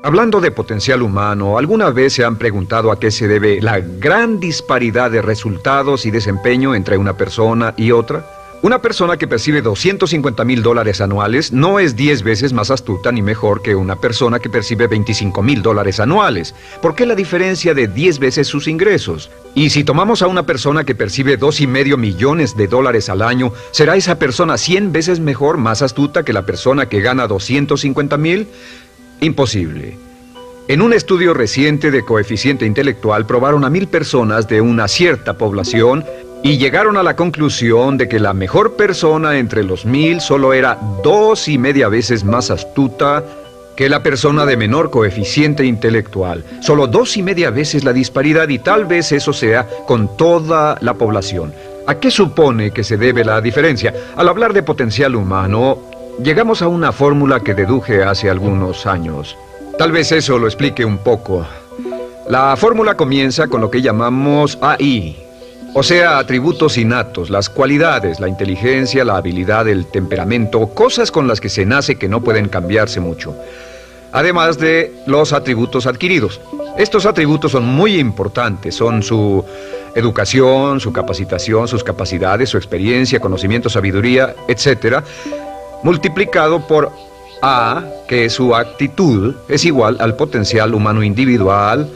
Hablando de potencial humano, ¿alguna vez se han preguntado a qué se debe la gran disparidad de resultados y desempeño entre una persona y otra? Una persona que percibe $250,000 anuales no es 10 veces más astuta ni mejor que una persona que percibe $25,000 anuales. ¿Por qué la diferencia de 10 veces sus ingresos? Y si tomamos a una persona que percibe $2,5 millones al año, ¿será esa persona 100 veces mejor, más astuta que la persona que gana $250,000? Imposible. En un estudio reciente de coeficiente intelectual probaron a 1,000 personas de una cierta población y llegaron a la conclusión de que la mejor persona entre los 1,000 solo era 2,5 veces más astuta que la persona de menor coeficiente intelectual. Solo 2,5 veces la disparidad, y tal vez eso sea con toda la población. ¿A qué supone que se debe la diferencia? Al hablar de potencial humano, llegamos a una fórmula que deduje hace algunos años. Tal vez eso lo explique un poco. La fórmula comienza con lo que llamamos AI. O sea, atributos innatos, las cualidades, la inteligencia, la habilidad, el temperamento, cosas con las que se nace que no pueden cambiarse mucho. Además de los atributos adquiridos. Estos atributos son muy importantes, son su educación, su capacitación, sus capacidades, su experiencia, conocimiento, sabiduría, etc., multiplicado por A, que es su actitud, es igual al potencial humano individual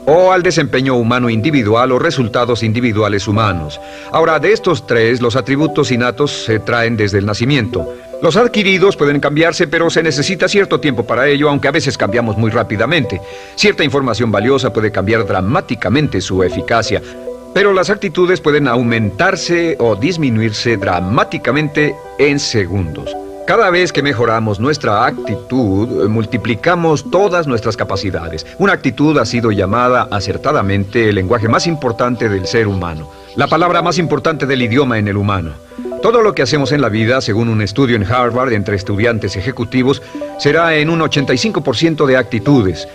o al desempeño humano individual o resultados individuales humanos. Ahora, de estos tres, los atributos innatos se traen desde el nacimiento. Los adquiridos pueden cambiarse, pero se necesita cierto tiempo para ello, aunque a veces cambiamos muy rápidamente. Cierta información valiosa puede cambiar dramáticamente su eficacia, pero las actitudes pueden aumentarse o disminuirse dramáticamente en segundos. Cada vez que mejoramos nuestra actitud, multiplicamos todas nuestras capacidades. Una actitud ha sido llamada acertadamente el lenguaje más importante del ser humano, la palabra más importante del idioma en el humano. Todo lo que hacemos en la vida, según un estudio en Harvard entre estudiantes ejecutivos, será en un 85% de actitudes.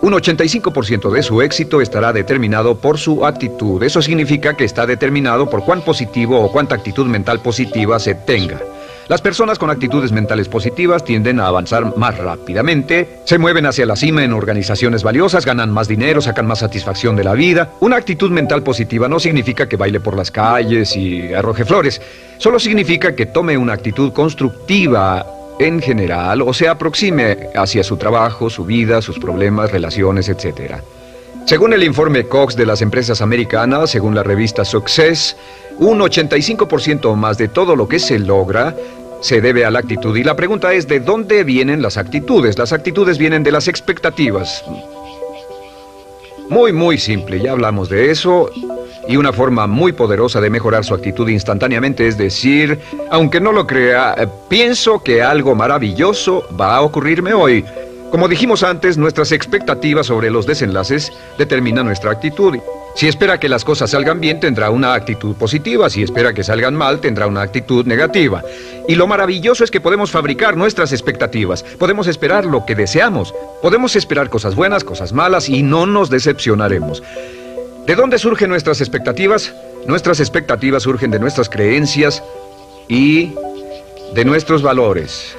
Un 85% de su éxito estará determinado por su actitud. Eso significa que está determinado por cuán positivo o cuánta actitud mental positiva se tenga. Las personas con actitudes mentales positivas tienden a avanzar más rápidamente, se mueven hacia la cima en organizaciones valiosas, ganan más dinero, sacan más satisfacción de la vida. Una actitud mental positiva no significa que baile por las calles y arroje flores. Solo significa que tome una actitud constructiva en general o se aproxime hacia su trabajo, su vida, sus problemas, relaciones, etc. Según el informe Cox de las empresas americanas, según la revista Success, un 85% más de todo lo que se logra se debe a la actitud. Y la pregunta es, ¿de dónde vienen las actitudes? Las actitudes vienen de las expectativas. Muy simple, ya hablamos de eso. Y una forma muy poderosa de mejorar su actitud instantáneamente es decir, aunque no lo crea, pienso que algo maravilloso va a ocurrirme hoy. Como dijimos antes, nuestras expectativas sobre los desenlaces determinan nuestra actitud. Si espera que las cosas salgan bien, tendrá una actitud positiva. Si espera que salgan mal, tendrá una actitud negativa. Y lo maravilloso es que podemos fabricar nuestras expectativas. Podemos esperar lo que deseamos. Podemos esperar cosas buenas, cosas malas, y no nos decepcionaremos. ¿De dónde surgen nuestras expectativas? Nuestras expectativas surgen de nuestras creencias y de nuestros valores.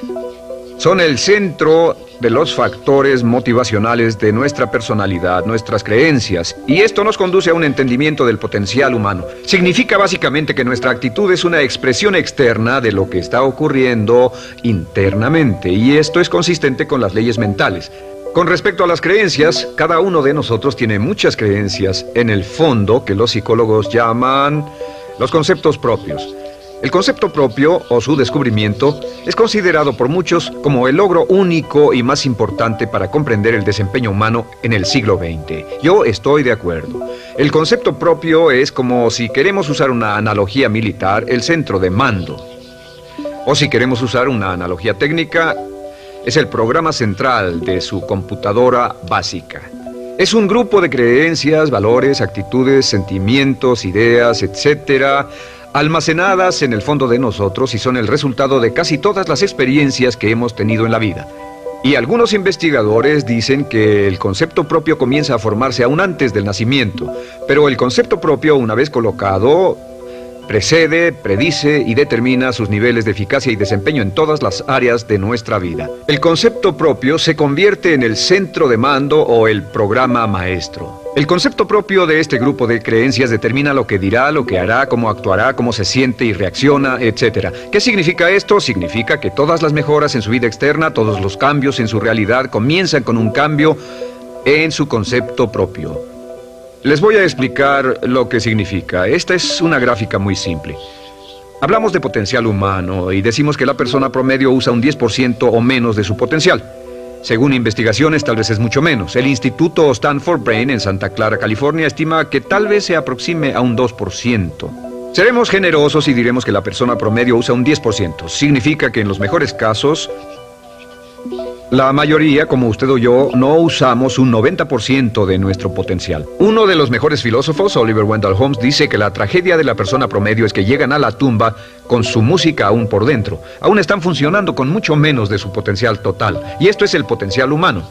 Son el centro de los factores motivacionales de nuestra personalidad, nuestras creencias, y esto nos conduce a un entendimiento del potencial humano. Significa básicamente que nuestra actitud es una expresión externa de lo que está ocurriendo internamente, y esto es consistente con las leyes mentales. Con respecto a las creencias, cada uno de nosotros tiene muchas creencias en el fondo que los psicólogos llaman los conceptos propios. El concepto propio, o su descubrimiento, es considerado por muchos como el logro único y más importante para comprender el desempeño humano en el siglo XX. Yo estoy de acuerdo. El concepto propio es como, si queremos usar una analogía militar, el centro de mando. O si queremos usar una analogía técnica, es el programa central de su computadora básica. Es un grupo de creencias, valores, actitudes, sentimientos, ideas, etc., almacenadas en el fondo de nosotros y son el resultado de casi todas las experiencias que hemos tenido en la vida. Y algunos investigadores dicen que el concepto propio comienza a formarse aún antes del nacimiento, pero el concepto propio, una vez colocado, precede, predice y determina sus niveles de eficacia y desempeño en todas las áreas de nuestra vida. El concepto propio se convierte en el centro de mando o el programa maestro. El concepto propio de este grupo de creencias determina lo que dirá, lo que hará, cómo actuará, cómo se siente y reacciona, etc. ¿Qué significa esto? Significa que todas las mejoras en su vida externa, todos los cambios en su realidad comienzan con un cambio en su concepto propio. Les voy a explicar lo que significa. Esta es una gráfica muy simple. Hablamos de potencial humano y decimos que la persona promedio usa un 10% o menos de su potencial. Según investigaciones, tal vez es mucho menos. El Instituto Stanford Brain en Santa Clara, California, estima que tal vez se aproxime a un 2%. Seremos generosos y diremos que la persona promedio usa un 10%. Significa que en los mejores casos, la mayoría, como usted o yo, no usamos un 90% de nuestro potencial. Uno de los mejores filósofos, Oliver Wendell Holmes, dice que la tragedia de la persona promedio es que llegan a la tumba con su música aún por dentro. Aún están funcionando con mucho menos de su potencial total. Y esto es el potencial humano.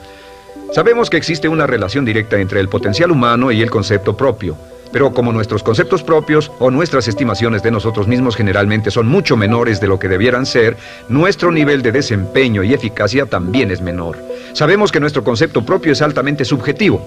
Sabemos que existe una relación directa entre el potencial humano y el concepto propio. Pero como nuestros conceptos propios o nuestras estimaciones de nosotros mismos generalmente son mucho menores de lo que debieran ser, nuestro nivel de desempeño y eficacia también es menor. Sabemos que nuestro concepto propio es altamente subjetivo.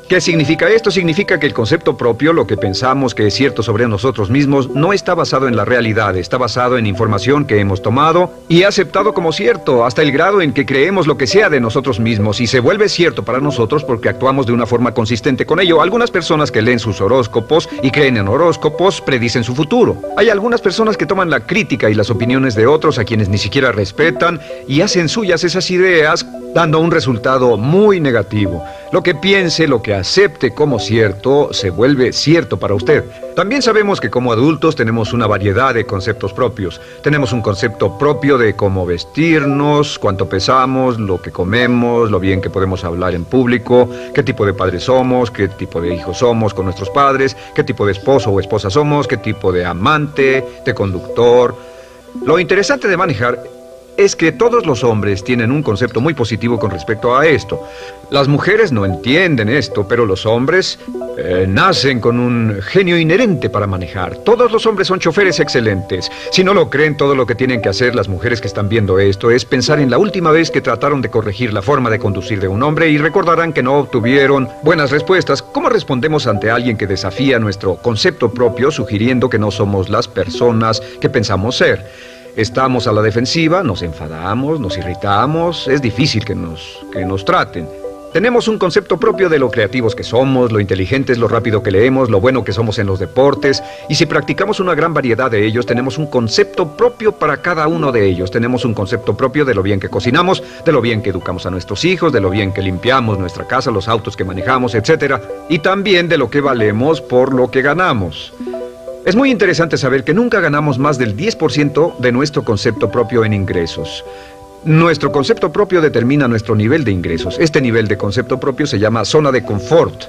¿Qué significa esto? Significa que el concepto propio, lo que pensamos que es cierto sobre nosotros mismos, no está basado en la realidad, está basado en información que hemos tomado y aceptado como cierto, hasta el grado en que creemos lo que sea de nosotros mismos y se vuelve cierto para nosotros porque actuamos de una forma consistente con ello. Algunas personas que leen sus horóscopos y creen en horóscopos predicen su futuro. Hay algunas personas que toman la crítica y las opiniones de otros a quienes ni siquiera respetan y hacen suyas esas ideas, dando un resultado muy negativo. Lo que piense, lo que acepte como cierto, se vuelve cierto para usted. También sabemos que como adultos tenemos una variedad de conceptos propios. Tenemos un concepto propio de cómo vestirnos, cuánto pesamos, lo que comemos, lo bien que podemos hablar en público, qué tipo de padres somos, qué tipo de hijos somos con nuestros padres, qué tipo de esposo o esposa somos, qué tipo de amante, de conductor. Lo interesante de manejar es que todos los hombres tienen un concepto muy positivo con respecto a esto. Las mujeres no entienden esto, pero los hombres nacen con un genio inherente para manejar. Todos los hombres son choferes excelentes. Si no lo creen, todo lo que tienen que hacer las mujeres que están viendo esto es pensar en la última vez que trataron de corregir la forma de conducir de un hombre y recordarán que no obtuvieron buenas respuestas. ¿Cómo respondemos ante alguien que desafía nuestro concepto propio, sugiriendo que no somos las personas que pensamos ser? Estamos a la defensiva, nos enfadamos, nos irritamos, es difícil que nos traten. Tenemos un concepto propio de lo creativos que somos, lo inteligentes, lo rápido que leemos, lo bueno que somos en los deportes, y si practicamos una gran variedad de ellos, tenemos un concepto propio para cada uno de ellos. Tenemos un concepto propio de lo bien que cocinamos, de lo bien que educamos a nuestros hijos, de lo bien que limpiamos nuestra casa, los autos que manejamos, etc. Y también de lo que valemos por lo que ganamos. Es muy interesante saber que nunca ganamos más del 10% de nuestro concepto propio en ingresos. Nuestro concepto propio determina nuestro nivel de ingresos. Este nivel de concepto propio se llama zona de confort.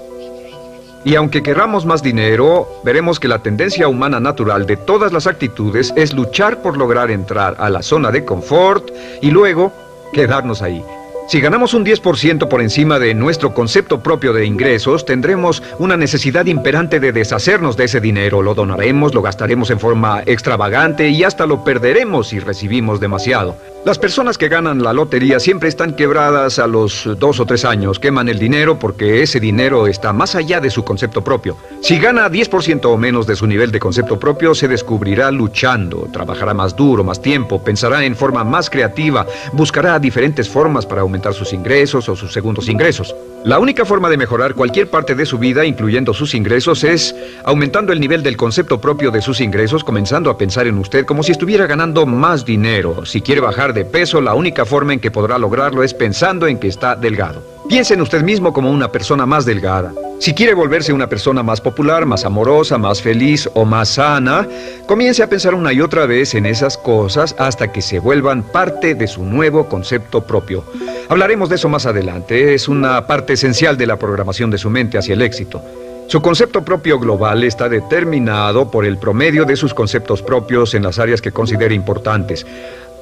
Y aunque querramos más dinero, veremos que la tendencia humana natural de todas las actitudes es luchar por lograr entrar a la zona de confort y luego quedarnos ahí. Si ganamos un 10% por encima de nuestro concepto propio de ingresos, tendremos una necesidad imperante de deshacernos de ese dinero. Lo donaremos, lo gastaremos en forma extravagante y hasta lo perderemos si recibimos demasiado. Las personas que ganan la lotería siempre están quebradas a los 2 o 3 años. Queman el dinero porque ese dinero está más allá de su concepto propio. Si gana 10% o menos de su nivel de concepto propio, se descubrirá luchando, trabajará más duro, más tiempo, pensará en forma más creativa, buscará diferentes formas para aumentar sus ingresos o sus segundos ingresos. La única forma de mejorar cualquier parte de su vida, incluyendo sus ingresos, es aumentando el nivel del concepto propio de sus ingresos, comenzando a pensar en usted como si estuviera ganando más dinero. Si quiere bajar de peso, la única forma en que podrá lograrlo es pensando en que está delgado. Piense en usted mismo como una persona más delgada. Si quiere volverse una persona más popular, más amorosa, más feliz o más sana, comience a pensar una y otra vez en esas cosas hasta que se vuelvan parte de su nuevo concepto propio. Hablaremos de eso más adelante. Es una parte esencial de la programación de su mente hacia el éxito. Su concepto propio global está determinado por el promedio de sus conceptos propios en las áreas que considere importantes.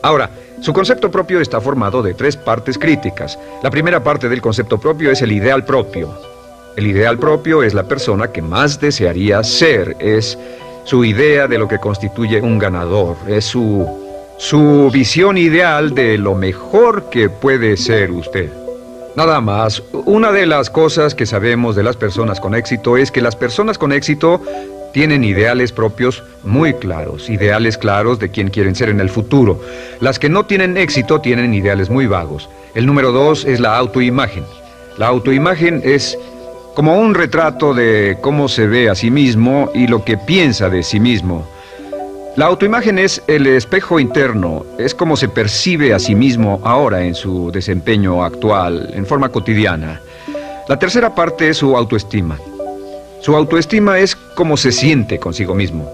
Ahora, su concepto propio está formado de 3 partes críticas. La primera parte del concepto propio es el ideal propio. El ideal propio es la persona que más desearía ser, es su idea de lo que constituye un ganador, es su visión ideal de lo mejor que puede ser usted. Nada más, una de las cosas que sabemos de las personas con éxito es que las personas con éxito tienen ideales propios muy claros, ideales claros de quién quieren ser en el futuro. Las que no tienen éxito tienen ideales muy vagos. El número 2 es la autoimagen. La autoimagen es como un retrato de cómo se ve a sí mismo y lo que piensa de sí mismo. La autoimagen es el espejo interno, es como se percibe a sí mismo ahora en su desempeño actual, en forma cotidiana. La tercera parte es su autoestima. Su autoestima es cómo se siente consigo mismo.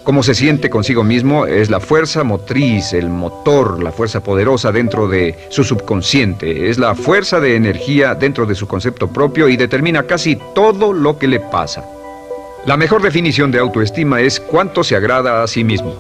Cómo se siente consigo mismo es la fuerza motriz, el motor, la fuerza poderosa dentro de su subconsciente. Es la fuerza de energía dentro de su concepto propio y determina casi todo lo que le pasa. La mejor definición de autoestima es cuánto se agrada a sí mismo.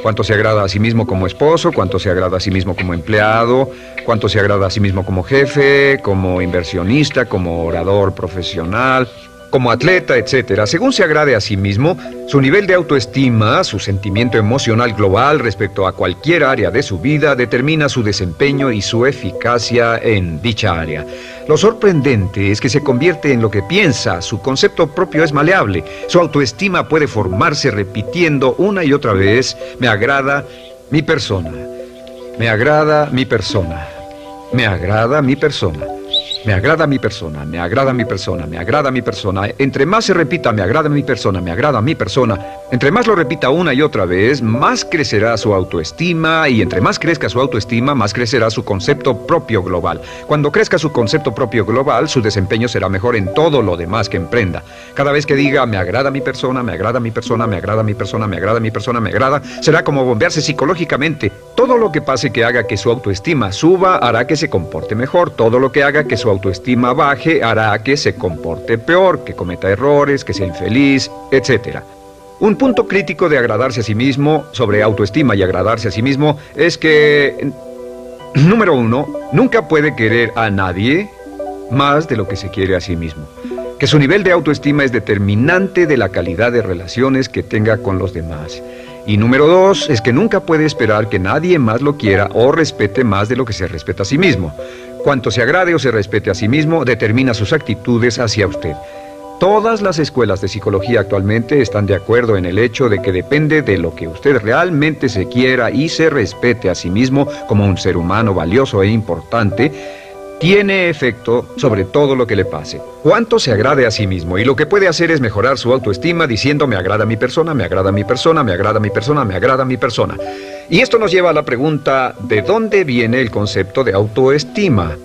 Cuánto se agrada a sí mismo como esposo, cuánto se agrada a sí mismo como empleado, cuánto se agrada a sí mismo como jefe, como inversionista, como orador profesional, como atleta, etc. Según se agrade a sí mismo, su nivel de autoestima, su sentimiento emocional global respecto a cualquier área de su vida, determina su desempeño y su eficacia en dicha área. Lo sorprendente es que se convierte en lo que piensa, su concepto propio es maleable, su autoestima puede formarse repitiendo una y otra vez: me agrada mi persona, me agrada mi persona, me agrada mi persona. Me agrada mi persona, me agrada mi persona, me agrada mi persona. Entre más se repita, me agrada mi persona, me agrada mi persona, entre más lo repita una y otra vez, más crecerá su autoestima, y entre más crezca su autoestima, más crecerá su concepto propio global. Cuando crezca su concepto propio global, su desempeño será mejor en todo lo demás que emprenda. Cada vez que diga, me agrada mi persona, me agrada mi persona, me agrada mi persona, me agrada mi persona, me agrada, será como bombearse psicológicamente. Todo lo que pase que haga que su autoestima suba, hará que se comporte mejor. Todo lo que haga que su autoestima baje, hará que se comporte peor, que cometa errores, que sea infeliz, etc. Un punto crítico de agradarse a sí mismo, sobre autoestima y agradarse a sí mismo, es que, número 1, nunca puede querer a nadie más de lo que se quiere a sí mismo. Que su nivel de autoestima es determinante de la calidad de relaciones que tenga con los demás. Y número 2 es que nunca puede esperar que nadie más lo quiera o respete más de lo que se respeta a sí mismo. Cuanto se agrade o se respete a sí mismo, determina sus actitudes hacia usted. Todas las escuelas de psicología actualmente están de acuerdo en el hecho de que depende de lo que usted realmente se quiera y se respete a sí mismo como un ser humano valioso e importante, tiene efecto sobre todo lo que le pase. Cuánto se agrade a sí mismo, y lo que puede hacer es mejorar su autoestima diciendo: me agrada mi persona, me agrada mi persona, me agrada mi persona, me agrada mi persona. Y esto nos lleva a la pregunta: ¿de dónde viene el concepto de autoestima?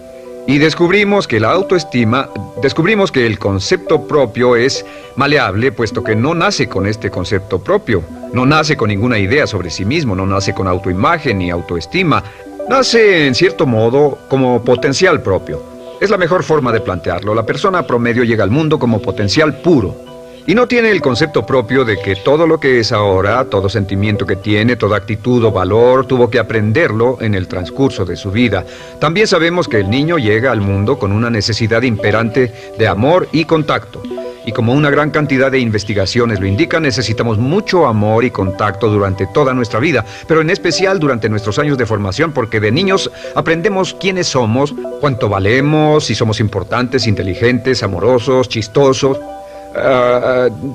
Y descubrimos que el concepto propio es maleable, puesto que no nace con este concepto propio, no nace con ninguna idea sobre sí mismo, no nace con autoimagen ni autoestima. Nace, en cierto modo, como potencial propio. Es la mejor forma de plantearlo. La persona promedio llega al mundo como potencial puro. Y no tiene el concepto propio de que todo lo que es ahora, todo sentimiento que tiene, toda actitud o valor, tuvo que aprenderlo en el transcurso de su vida. También sabemos que el niño llega al mundo con una necesidad imperante de amor y contacto. Y como una gran cantidad de investigaciones lo indican, necesitamos mucho amor y contacto durante toda nuestra vida, pero en especial durante nuestros años de formación, porque de niños aprendemos quiénes somos, cuánto valemos, si somos importantes, inteligentes, amorosos, chistosos.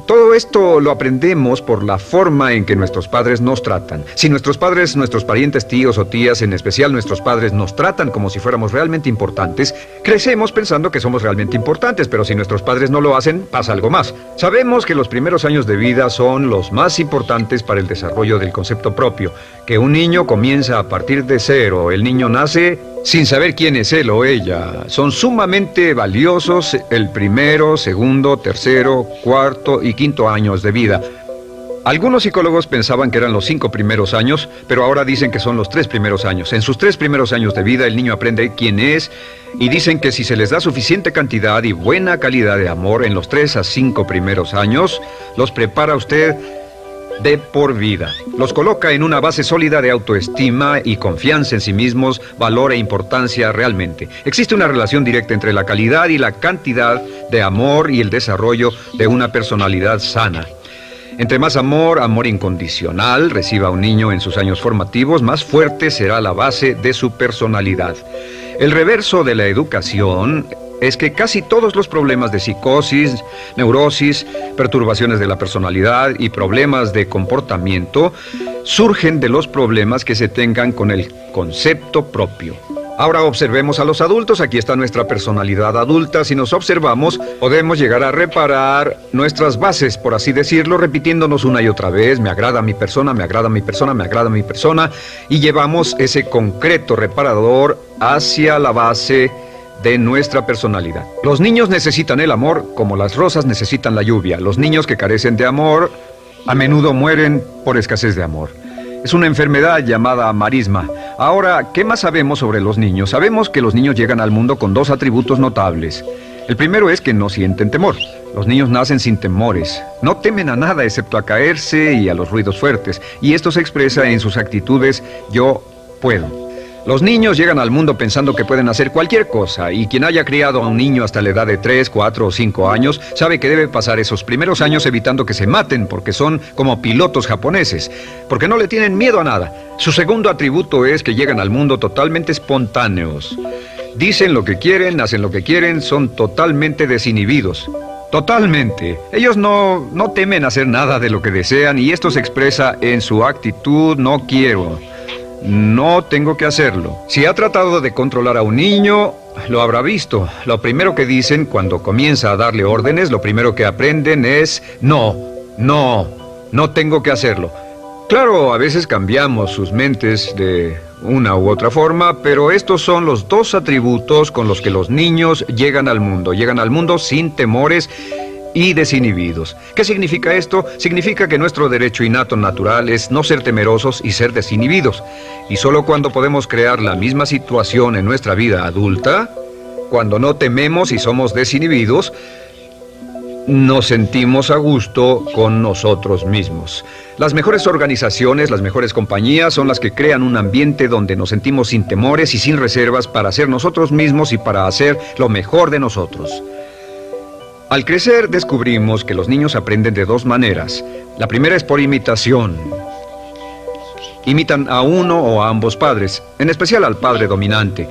Todo esto lo aprendemos por la forma en que nuestros padres nos tratan. Si nuestros padres, nuestros parientes, tíos o tías, en especial nuestros padres, nos tratan como si fuéramos realmente importantes, crecemos pensando que somos realmente importantes, pero si nuestros padres no lo hacen, pasa algo más. Sabemos que los primeros años de vida son los más importantes para el desarrollo del concepto propio, que un niño comienza a partir de cero. El niño nace sin saber quién es él o ella. Son sumamente valiosos el primero, segundo, tercero, cuarto y quinto años de vida. Algunos psicólogos pensaban que eran los 5 primeros años, pero ahora dicen que son los 3 primeros años. En sus 3 primeros años de vida el niño aprende quién es, y dicen que si se les da suficiente cantidad y buena calidad de amor en los 3 a 5 primeros años, los prepara usted de por vida. Los coloca en una base sólida de autoestima y confianza en sí mismos, valor e importancia realmente. Existe una relación directa entre la calidad y la cantidad de amor y el desarrollo de una personalidad sana. Entre más amor, amor incondicional, reciba un niño en sus años formativos, más fuerte será la base de su personalidad. El reverso de la educación es que casi todos los problemas de psicosis, neurosis, perturbaciones de la personalidad y problemas de comportamiento surgen de los problemas que se tengan con el concepto propio. Ahora observemos a los adultos. Aquí está nuestra personalidad adulta. Si nos observamos, podemos llegar a reparar nuestras bases, por así decirlo, repitiéndonos una y otra vez: me agrada mi persona, me agrada mi persona, me agrada mi persona, y llevamos ese concreto reparador hacia la base de nuestra personalidad. Los niños necesitan el amor como las rosas necesitan la lluvia. Los niños que carecen de amor a menudo mueren por escasez de amor. Es una enfermedad llamada marisma. Ahora, ¿qué más sabemos sobre los niños? Sabemos que los niños llegan al mundo con dos atributos notables. El primero es que no sienten temor. Los niños nacen sin temores. No temen a nada excepto a caerse y a los ruidos fuertes. Y esto se expresa en sus actitudes: yo puedo. Los niños llegan al mundo pensando que pueden hacer cualquier cosa, y quien haya criado a un niño hasta la edad de 3, 4 o 5 años sabe que debe pasar esos primeros años evitando que se maten, porque son como pilotos japoneses, porque no le tienen miedo a nada. Su segundo atributo es que llegan al mundo totalmente espontáneos. Dicen lo que quieren, hacen lo que quieren, son totalmente desinhibidos. Totalmente. Ellos no temen hacer nada de lo que desean, y esto se expresa en su actitud: no quiero. No tengo que hacerlo. Si ha tratado de controlar a un niño, lo habrá visto. Lo primero que dicen cuando comienza a darle órdenes, lo primero que aprenden es: no tengo que hacerlo. Claro, a veces cambiamos sus mentes de una u otra forma, pero estos son los dos atributos con los que los niños llegan al mundo. Llegan al mundo sin temores y desinhibidos. ¿Qué significa esto? Significa que nuestro derecho innato natural es no ser temerosos y ser desinhibidos. Y solo cuando podemos crear la misma situación en nuestra vida adulta, cuando no tememos y somos desinhibidos, nos sentimos a gusto con nosotros mismos. Las mejores organizaciones, las mejores compañías son las que crean un ambiente donde nos sentimos sin temores y sin reservas para ser nosotros mismos y para hacer lo mejor de nosotros. Al crecer descubrimos que los niños aprenden de dos maneras. La primera es por imitación. Imitan a uno o a ambos padres, en especial al padre dominante.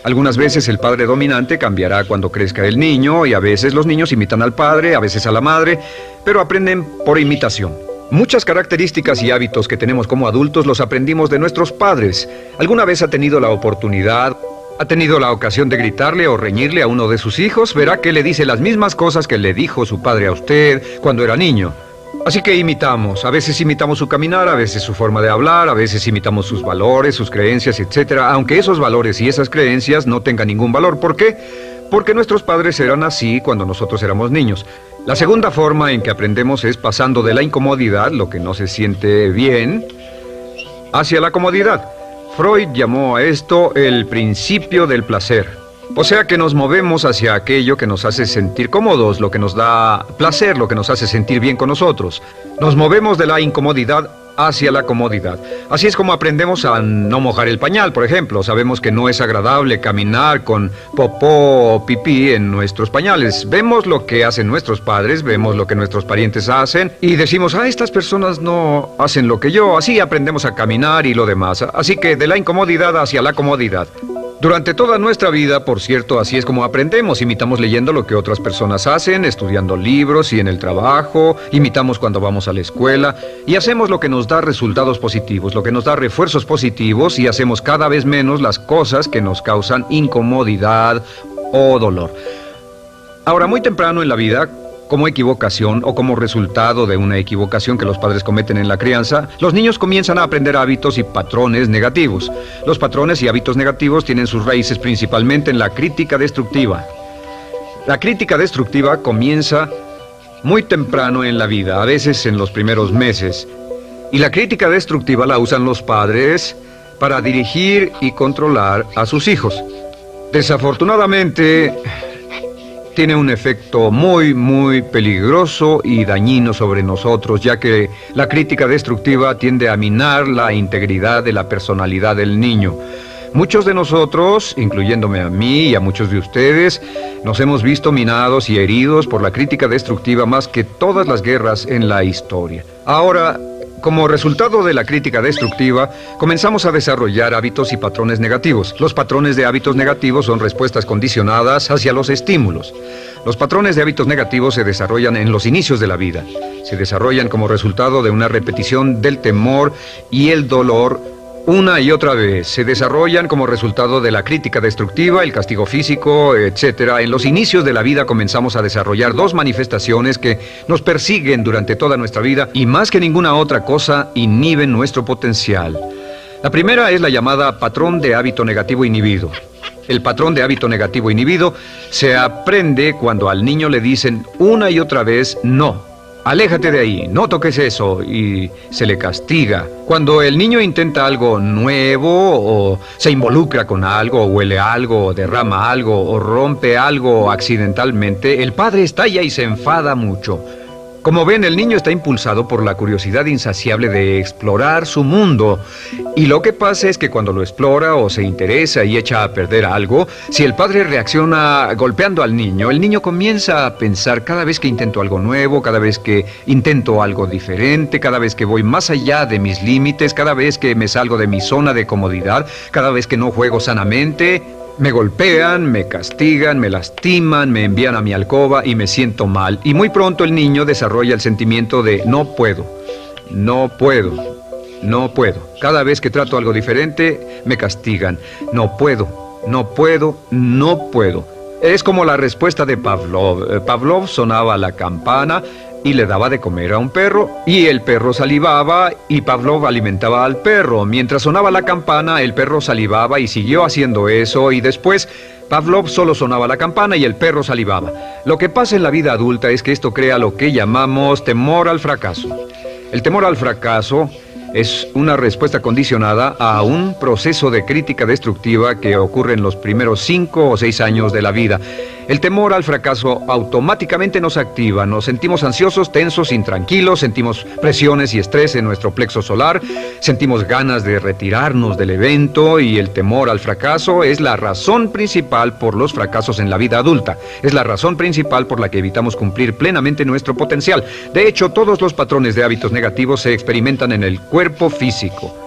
Algunas veces el padre dominante cambiará cuando crezca el niño, y a veces los niños imitan al padre, a veces a la madre, pero aprenden por imitación. Muchas características y hábitos que tenemos como adultos los aprendimos de nuestros padres. ¿Alguna vez ha tenido la oportunidad, ha tenido la ocasión de gritarle o reñirle a uno de sus hijos? Verá que le dice las mismas cosas que le dijo su padre a usted cuando era niño. Así que imitamos. A veces imitamos su caminar, a veces su forma de hablar, a veces imitamos sus valores, sus creencias, etc. Aunque esos valores y esas creencias no tengan ningún valor. ¿Por qué? Porque nuestros padres eran así cuando nosotros éramos niños. La segunda forma en que aprendemos es pasando de la incomodidad, lo que no se siente bien, hacia la comodidad. Freud llamó a esto el principio del placer. O sea que nos movemos hacia aquello que nos hace sentir cómodos, lo que nos da placer, lo que nos hace sentir bien con nosotros. Nos movemos de la incomodidad hacia la comodidad. Así es como aprendemos a no mojar el pañal, por ejemplo. Sabemos que no es agradable caminar con popó o pipí en nuestros pañales. Vemos lo que hacen nuestros padres, vemos lo que nuestros parientes hacen y decimos: estas personas no hacen lo que yo. Así aprendemos a caminar y lo demás. Así que de la incomodidad hacia la comodidad. Durante toda nuestra vida, por cierto, así es como aprendemos. Imitamos leyendo lo que otras personas hacen, estudiando libros y en el trabajo, imitamos cuando vamos a la escuela, y hacemos lo que nos da resultados positivos, lo que nos da refuerzos positivos, y hacemos cada vez menos las cosas que nos causan incomodidad o dolor. Ahora, muy temprano en la vida, como equivocación o como resultado de una equivocación que los padres cometen en la crianza, los niños comienzan a aprender hábitos y patrones negativos. Los patrones y hábitos negativos tienen sus raíces principalmente en la crítica destructiva. La crítica destructiva comienza muy temprano en la vida, a veces en los primeros meses. Y la crítica destructiva la usan los padres para dirigir y controlar a sus hijos. Desafortunadamente, tiene un efecto muy peligroso y dañino sobre nosotros, ya que la crítica destructiva tiende a minar la integridad de la personalidad del niño. Muchos de nosotros, incluyéndome a mí y a muchos de ustedes, nos hemos visto minados y heridos por la crítica destructiva más que todas las guerras en la historia. Ahora, como resultado de la crítica destructiva, comenzamos a desarrollar hábitos y patrones negativos. Los patrones de hábitos negativos son respuestas condicionadas hacia los estímulos. Los patrones de hábitos negativos se desarrollan en los inicios de la vida. Se desarrollan como resultado de una repetición del temor y el dolor una y otra vez. Se desarrollan como resultado de la crítica destructiva, el castigo físico, etc. En los inicios de la vida comenzamos a desarrollar dos manifestaciones que nos persiguen durante toda nuestra vida y más que ninguna otra cosa inhiben nuestro potencial. La primera es la llamada patrón de hábito negativo inhibido. El patrón de hábito negativo inhibido se aprende cuando al niño le dicen una y otra vez no. Aléjate de ahí, no toques eso, y se le castiga. Cuando el niño intenta algo nuevo, o se involucra con algo, o huele algo, o derrama algo, o rompe algo accidentalmente, el padre estalla y se enfada mucho. Como ven, el niño está impulsado por la curiosidad insaciable de explorar su mundo. Y lo que pasa es que cuando lo explora o se interesa y echa a perder algo, si el padre reacciona golpeando al niño, el niño comienza a pensar cada vez que intento algo nuevo, cada vez que intento algo diferente, cada vez que voy más allá de mis límites, cada vez que me salgo de mi zona de comodidad, cada vez que no juego sanamente, me golpean, me castigan, me lastiman, me envían a mi alcoba y me siento mal. Y muy pronto el niño desarrolla el sentimiento de no puedo, no puedo, no puedo. Cada vez que trato algo diferente, me castigan. No puedo, no puedo, no puedo. Es como la respuesta de Pavlov. Pavlov sonaba la campana y le daba de comer a un perro, y el perro salivaba, y Pavlov alimentaba al perro. Mientras sonaba la campana, el perro salivaba y siguió haciendo eso, y después Pavlov solo sonaba la campana y el perro salivaba. Lo que pasa en la vida adulta es que esto crea lo que llamamos temor al fracaso. El temor al fracaso es una respuesta condicionada a un proceso de crítica destructiva que ocurre en los primeros 5 o 6 años de la vida. El temor al fracaso automáticamente nos activa, nos sentimos ansiosos, tensos, intranquilos, sentimos presiones y estrés en nuestro plexo solar, sentimos ganas de retirarnos del evento, y el temor al fracaso es la razón principal por los fracasos en la vida adulta. Es la razón principal por la que evitamos cumplir plenamente nuestro potencial. De hecho, todos los patrones de hábitos negativos se experimentan en el cuerpo físico.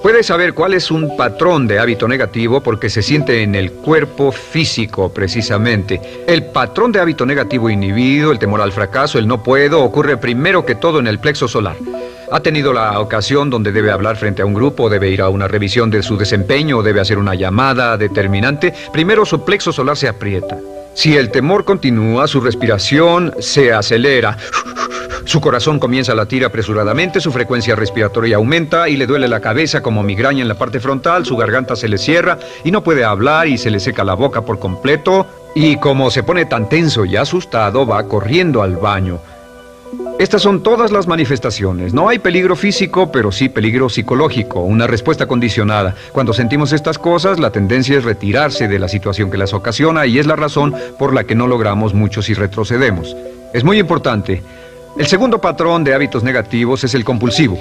Puedes saber cuál es un patrón de hábito negativo porque se siente en el cuerpo físico, precisamente. El patrón de hábito negativo inhibido, el temor al fracaso, el no puedo, ocurre primero que todo en el plexo solar. ¿Ha tenido la ocasión donde debe hablar frente a un grupo, debe ir a una revisión de su desempeño o debe hacer una llamada determinante? Primero su plexo solar se aprieta. Si el temor continúa, su respiración se acelera. Su corazón comienza a latir apresuradamente, su frecuencia respiratoria aumenta y le duele la cabeza como migraña en la parte frontal, su garganta se le cierra y no puede hablar y se le seca la boca por completo. Y como se pone tan tenso y asustado, va corriendo al baño. Estas son todas las manifestaciones. No hay peligro físico, pero sí peligro psicológico, una respuesta condicionada. Cuando sentimos estas cosas, la tendencia es retirarse de la situación que las ocasiona y es la razón por la que no logramos mucho si retrocedemos. Es muy importante. El segundo patrón de hábitos negativos es el compulsivo.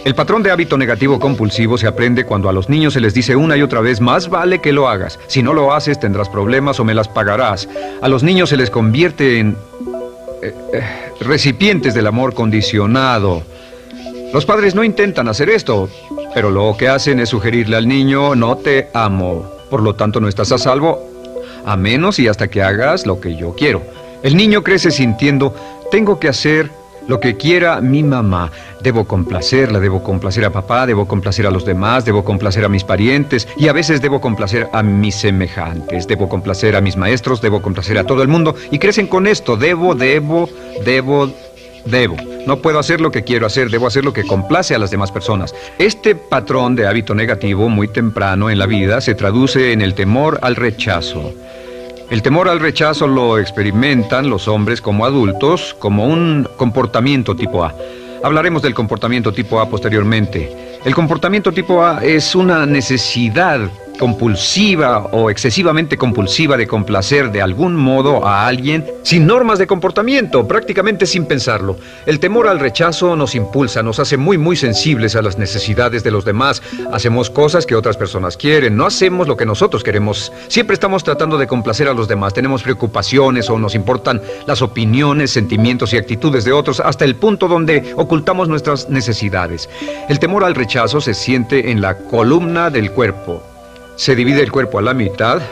El patrón de hábito negativo compulsivo se aprende cuando a los niños se les dice una y otra vez, más vale que lo hagas. Si no lo haces, tendrás problemas o me las pagarás. A los niños se les convierte en recipientes del amor condicionado. Los padres no intentan hacer esto, pero lo que hacen es sugerirle al niño, no te amo, por lo tanto no estás a salvo, a menos y hasta que hagas lo que yo quiero. El niño crece sintiendo, tengo que hacer lo que quiera mi mamá. Debo complacerla, debo complacer a papá, debo complacer a los demás, debo complacer a mis parientes y a veces debo complacer a mis semejantes, debo complacer a mis maestros, debo complacer a todo el mundo y crecen con esto, debo. No puedo hacer lo que quiero hacer, debo hacer lo que complace a las demás personas. Este patrón de hábito negativo muy temprano en la vida se traduce en el temor al rechazo. El temor al rechazo lo experimentan los hombres como adultos como un comportamiento tipo A. Hablaremos del comportamiento tipo A posteriormente. El comportamiento tipo A es una necesidad compulsiva o excesivamente compulsiva de complacer de algún modo a alguien sin normas de comportamiento, prácticamente sin pensarlo. El temor al rechazo nos impulsa, nos hace muy sensibles a las necesidades de los demás. Hacemos cosas que otras personas quieren, no hacemos lo que nosotros queremos. Siempre estamos tratando de complacer a los demás, tenemos preocupaciones o nos importan las opiniones, sentimientos y actitudes de otros hasta el punto donde ocultamos nuestras necesidades. El temor al rechazo se siente en la columna del cuerpo. Se divide el cuerpo a la mitad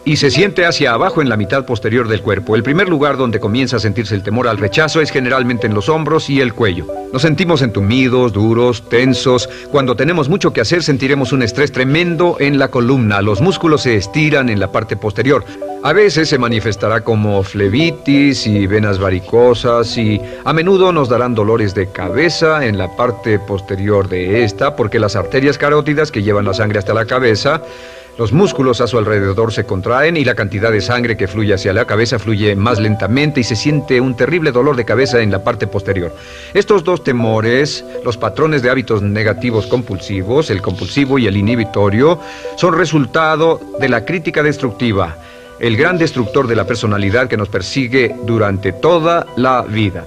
y se siente hacia abajo en la mitad posterior del cuerpo. El primer lugar donde comienza a sentirse el temor al rechazo es generalmente en los hombros y el cuello. Nos sentimos entumidos, duros, tensos. Cuando tenemos mucho que hacer sentiremos un estrés tremendo en la columna. Los músculos se estiran en la parte posterior. A veces se manifestará como flebitis y venas varicosas y a menudo nos darán dolores de cabeza en la parte posterior de esta porque las arterias carótidas que llevan la sangre hasta la cabeza, los músculos a su alrededor se contraen y la cantidad de sangre que fluye hacia la cabeza fluye más lentamente y se siente un terrible dolor de cabeza en la parte posterior. Estos dos temores, los patrones de hábitos negativos compulsivos, el compulsivo y el inhibitorio, son resultado de la crítica destructiva, el gran destructor de la personalidad que nos persigue durante toda la vida.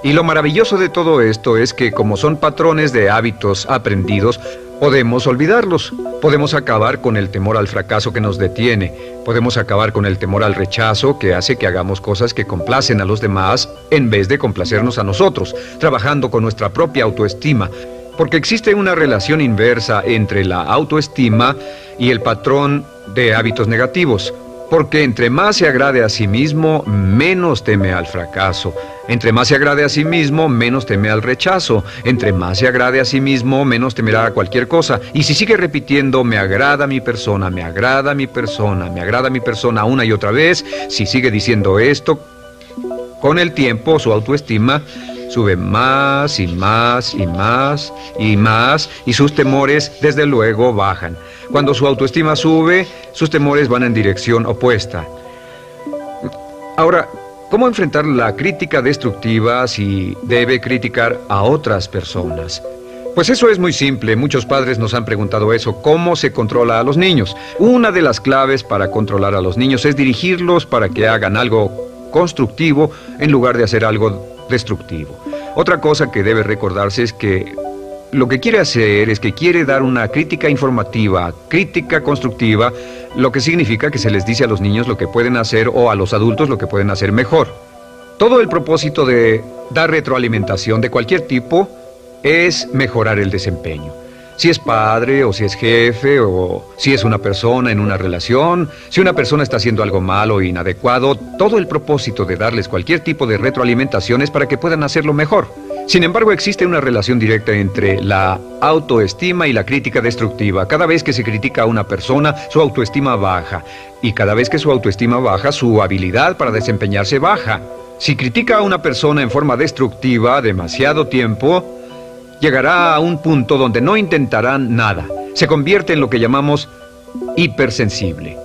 Y lo maravilloso de todo esto es que como son patrones de hábitos aprendidos, podemos olvidarlos. Podemos acabar con el temor al fracaso que nos detiene. Podemos acabar con el temor al rechazo que hace que hagamos cosas que complacen a los demás en vez de complacernos a nosotros, trabajando con nuestra propia autoestima. Porque existe una relación inversa entre la autoestima y el patrón de hábitos negativos. Porque entre más se agrade a sí mismo, menos teme al fracaso. Entre más se agrade a sí mismo, menos teme al rechazo. Entre más se agrade a sí mismo, menos temerá a cualquier cosa. Y si sigue repitiendo, me agrada mi persona, me agrada mi persona, me agrada mi persona una y otra vez, si sigue diciendo esto, con el tiempo su autoestima sube más y más y más y más y sus temores desde luego bajan. Cuando su autoestima sube, sus temores van en dirección opuesta. Ahora, ¿cómo enfrentar la crítica destructiva si debe criticar a otras personas? Pues eso es muy simple. Muchos padres nos han preguntado eso. ¿Cómo se controla a los niños? Una de las claves para controlar a los niños es dirigirlos para que hagan algo constructivo en lugar de hacer algo destructivo. Otra cosa que debe recordarse es que lo que quiere hacer es que quiere dar una crítica informativa, crítica constructiva, lo que significa que se les dice a los niños lo que pueden hacer o a los adultos lo que pueden hacer mejor. Todo el propósito de dar retroalimentación de cualquier tipo es mejorar el desempeño. Si es padre o si es jefe o si es una persona en una relación, si una persona está haciendo algo malo o inadecuado, todo el propósito de darles cualquier tipo de retroalimentación es para que puedan hacerlo mejor. Sin embargo, existe una relación directa entre la autoestima y la crítica destructiva. Cada vez que se critica a una persona, su autoestima baja. Y cada vez que su autoestima baja, su habilidad para desempeñarse baja. Si critica a una persona en forma destructiva demasiado tiempo, llegará a un punto donde no intentarán nada. Se convierte en lo que llamamos hipersensible.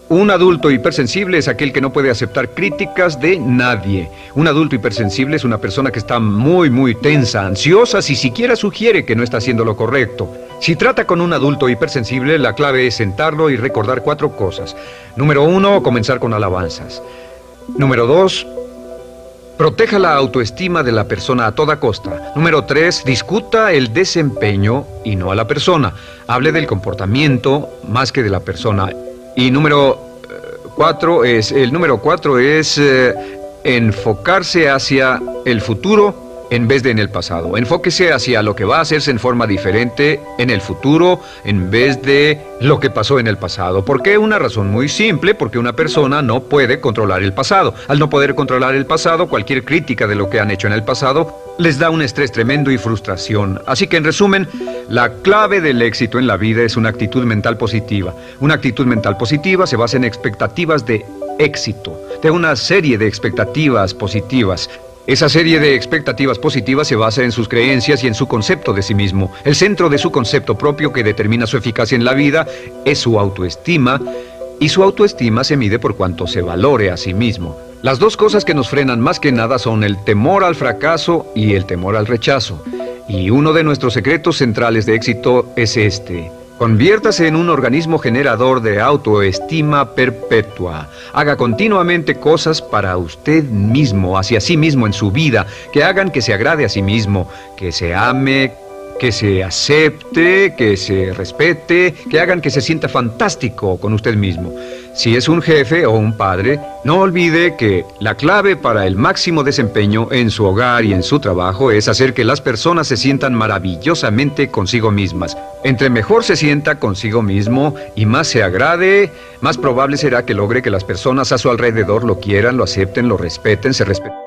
Un adulto hipersensible es aquel que no puede aceptar críticas de nadie. Un adulto hipersensible es una persona que está muy tensa, ansiosa, si siquiera sugiere que no está haciendo lo correcto. Si trata con un adulto hipersensible, la clave es sentarlo y recordar 4 cosas. Número 1, comenzar con alabanzas. Número 2, proteja la autoestima de la persona a toda costa. Número 3, discuta el desempeño y no a la persona. Hable del comportamiento más que de la persona. Y número 4 es enfocarse hacia el futuro en vez de en el pasado. Enfóquese hacia lo que va a hacerse en forma diferente en el futuro en vez de lo que pasó en el pasado. ¿Por qué? Una razón muy simple, porque una persona no puede controlar el pasado. Al no poder controlar el pasado, cualquier crítica de lo que han hecho en el pasado les da un estrés tremendo y frustración. Así que en resumen, la clave del éxito en la vida es una actitud mental positiva. Una actitud mental positiva se basa en expectativas de éxito, de una serie de expectativas positivas. Esa serie de expectativas positivas se basa en sus creencias y en su concepto de sí mismo. El centro de su concepto propio que determina su eficacia en la vida es su autoestima, y su autoestima se mide por cuanto se valore a sí mismo. Las dos cosas que nos frenan más que nada son el temor al fracaso y el temor al rechazo. Y uno de nuestros secretos centrales de éxito es este: Conviértase en un organismo generador de autoestima perpetua. Haga continuamente cosas para usted mismo, hacia sí mismo en su vida, que hagan que se agrade a sí mismo, que se ame, que se acepte, que se respete, que hagan que se sienta fantástico con usted mismo. Si es un jefe o un padre, no olvide que la clave para el máximo desempeño en su hogar y en su trabajo es hacer que las personas se sientan maravillosamente consigo mismas. Entre mejor se sienta consigo mismo y más se agrade, más probable será que logre que las personas a su alrededor lo quieran, lo acepten, lo respeten, se respeten.